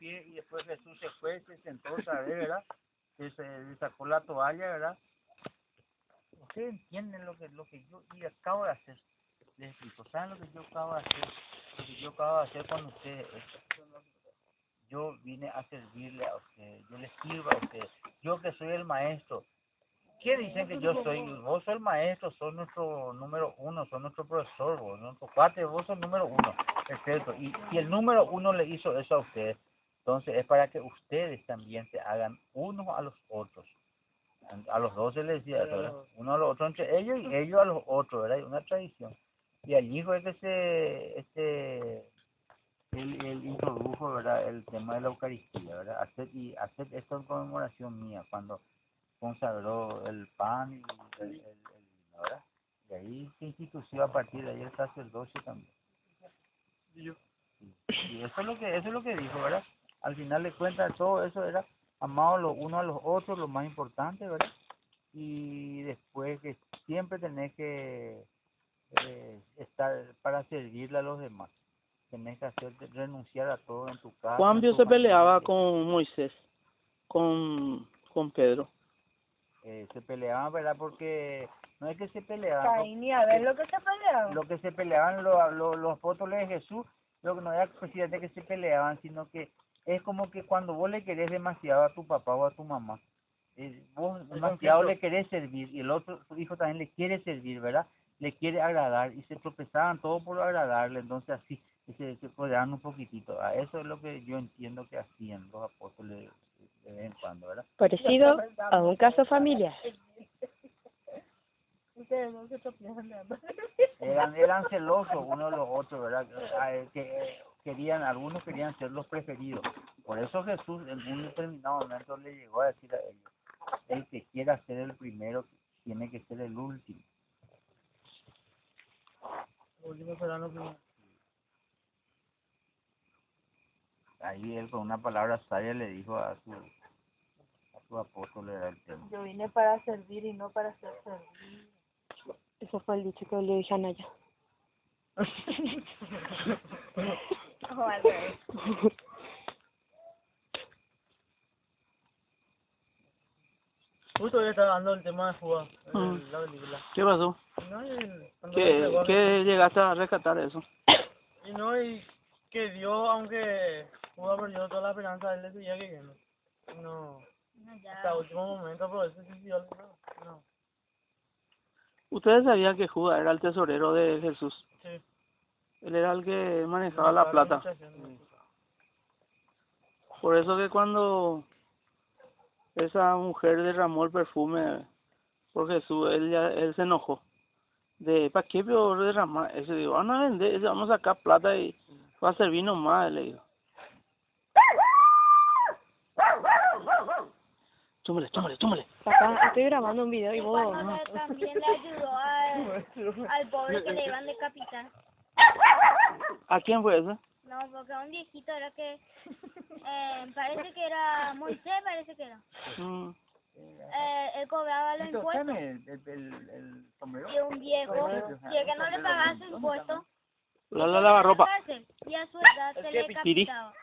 servir y después Jesús se fue, se sentó otra vez, ¿verdad? Se sacó la toalla, ¿verdad? Ustedes entienden lo que yo acabo de hacer. Les explico, ¿saben lo que yo acabo de hacer? Lo que yo acabo de hacer con ustedes. Yo vine a servirle a ustedes, yo les sirvo a ustedes. Yo que soy el maestro. ¿Qué dicen que yo soy? Vos sos el maestro, sos nuestro número uno, sos nuestro profesor, vos, nuestro cuate, vos sos el número uno. Perfecto. Y el número uno le hizo eso a ustedes. Entonces es para que ustedes también se hagan unos a los otros. A los dos se les decía, ¿verdad? Uno a los otros entre ellos y ellos a los otros, ¿verdad? Hay una tradición. Y allí fue que él introdujo, ¿verdad? El tema de la Eucaristía, ¿verdad? Hacer esto en conmemoración mía, cuando consagró el pan y el vino, ¿verdad? Y ahí se instituyó a partir de ahí el sacerdocio también. Y eso es lo que dijo, ¿verdad? Al final de cuentas todo eso era amados los unos a los otros, lo más importante, ¿verdad? Y después que siempre tenés que estar para servirle a los demás. Tenés que renunciar a todo en tu casa. Juan Pío se peleaba con Moisés, con Pedro. Se peleaban, ¿verdad? Porque no es que se peleaban. Caín y Abel, lo que se peleaban. Lo que se peleaban los apóstoles de Jesús, lo que no era precisamente que se peleaban, sino que es como que cuando vos le querés demasiado a tu papá o a tu mamá, vos demasiado le querés servir y el otro hijo también le quiere servir, ¿verdad? Le quiere agradar y se tropezaban todos por agradarle, entonces así se peleaban un poquitito. Eso es lo que yo entiendo que hacían los apóstoles de vez en cuando, ¿verdad? Parecido a un caso familiar. Ustedes no se tropiezan de ambas. Eran celosos uno de los otros, ¿verdad? Algunos querían ser los preferidos. Por eso Jesús en un determinado momento le llegó a decir a ellos, el que quiera ser el primero tiene que ser el último. Ahí él con una palabra sabia le dijo a su apóstol era el tema. Yo vine para servir y no para ser servido. Eso fue el dicho que le dije a Naya. Justo ya estaba dando el tema de jugar la película. ¿Qué pasó? No, ¿Qué llegaste a rescatar eso? Y que Dios, aunque pudo haber perdido toda la esperanza, él le seguía queriendo. No, hasta el último momento, pero eso sí no. ¿Ustedes sabían que Judas era el tesorero de Jesús? Sí. Él era el que manejaba la plata. Por eso que cuando esa mujer derramó el perfume por Jesús, él se enojó. ¿Para qué peor derramar? Ese digo, van a vender, vamos a sacar plata y va a servir nomás, le digo. Chúmale. Papá, estoy grabando un video y vos... También le ayudó al pobre que le iban a decapitar. ¿A quién fue ese? No, porque un viejito era que... parece que era Moisés, parece que era. Él cobraba los impuestos. El sombrero. Y un viejo, y el que no le pagaba su impuesto... La lavarropa. Y a su edad se le decapitaba.